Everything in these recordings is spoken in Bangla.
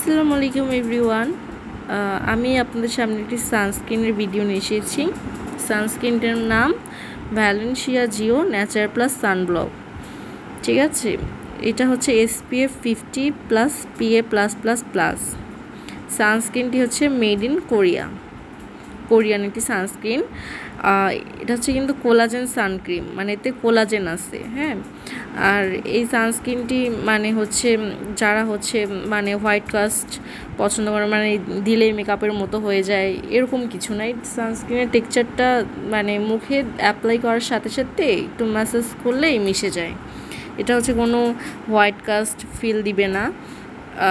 আসসালামু আলাইকুম এভরিওয়ান। আমি আপনাদের সামনে একটি সানস্ক্রিনের ভিডিও নিয়ে এসেছি। সানস্ক্রিনটার নাম Valencia Jio nature plus sunblock. ঠিক আছে, এটা হচ্ছে SPF 50+ PA+++। সানস্ক্রিনটি হচ্ছে মেড ইন কোরিয়ান একটি সানস্ক্রিন। এটা হচ্ছে কিন্তু কোলাজেন সানক্রিম, মানে এতে কোলাজেন আছে। হ্যাঁ, আর এই সানস্ক্রিনটি মানে হচ্ছে যারা হচ্ছে মানে হোয়াইট কাস্ট পছন্দ করে, মানে দিলেই মেকআপের মতো হয়ে যায় এরকম কিছু নাই। সানস্ক্রিনের টেক্সচারটা মানে মুখে অ্যাপ্লাই করার সাথে সাথে একটু ম্যাসাজ করলেই মিশে যায়। এটা হচ্ছে কোনো হোয়াইট কাস্ট ফিল দিবে না।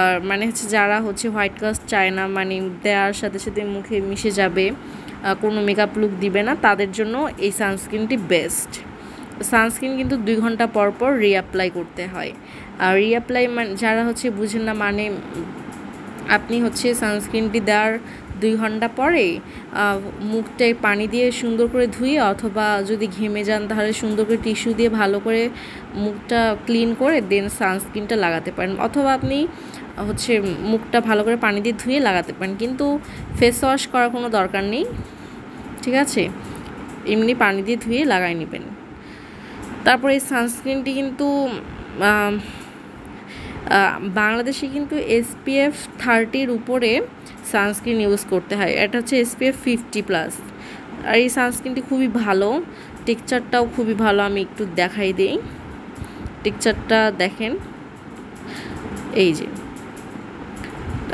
আর মানে হচ্ছে যারা হচ্ছে হোয়াইট কাস্ট চায় না, মানে দেওয়ার সাথে সাথে মুখে মিশে যাবে, কোনো মেকআপ লুক দিবে না, তাদের জন্য এই সানস্ক্রিনটি বেস্ট। সানস্ক্রিন কিন্তু 2 ঘন্টা পর পর রিঅ্যাপ্লাই করতে হয়। আর রিঅ্যাপ্লাই মানে যারা হচ্ছে বুঝেন না, মানে আপনি হচ্ছে সানস্ক্রিনটি দেওয়ার 2 ঘন্টা পরে মুখটায় পানি দিয়ে সুন্দর করে ধুয়ে, অথবা যদি ঘেমে যান তাহলে সুন্দর করে টিস্যু দিয়ে ভালো করে মুখটা ক্লিন করে দেন সানস্ক্রিনটা লাগাতে পারেন। অথবা আপনি হচ্ছে মুখটা ভালো করে পানি দিয়ে ধুয়ে লাগাতে পারেন, কিন্তু ফেস ওয়াশ করার কোনো দরকার নেই। ঠিক আছে, এমনি পানি দিয়ে ধুয়ে লাগাই নেবেন। তারপর এই সানস্ক্রিনটি কিন্তু বাংলাদেশে কিন্তু SPF 30-র উপরে সানস্ক্রিন ইউজ করতে হয়। এটা হচ্ছে SPF 50+। আর এই সানস্ক্রিনটি খুবই ভালো, টেক্সচারটাও খুবই ভালো। আমি একটু দেখাই দিই, টেক্সচারটা দেখেন, এই যে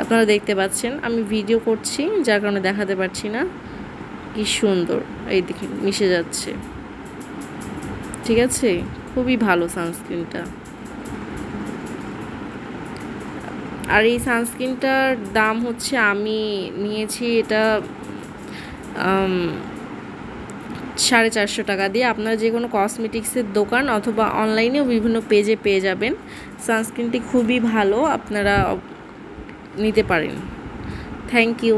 আপনারা দেখতে পাচ্ছেন। আমি ভিডিও করছি যার কারণে দেখাতে পারছি না। কি সুন্দর, এই দেখেন মিশে যাচ্ছে। ঠিক আছে, খুবই ভালো সানস্ক্রিনটা। আর এই সানস্ক্রিনটার দাম হচ্ছে, আমি নিয়েছি এটা 450 টাকা দিয়ে। আপনারা যে কোনো কসমেটিক্সের দোকান অথবা অনলাইনেও বিভিন্ন পেজে পেয়ে যাবেন। সানস্ক্রিনটি খুবই ভালো, আপনারা নিতে পারেন। Thank you.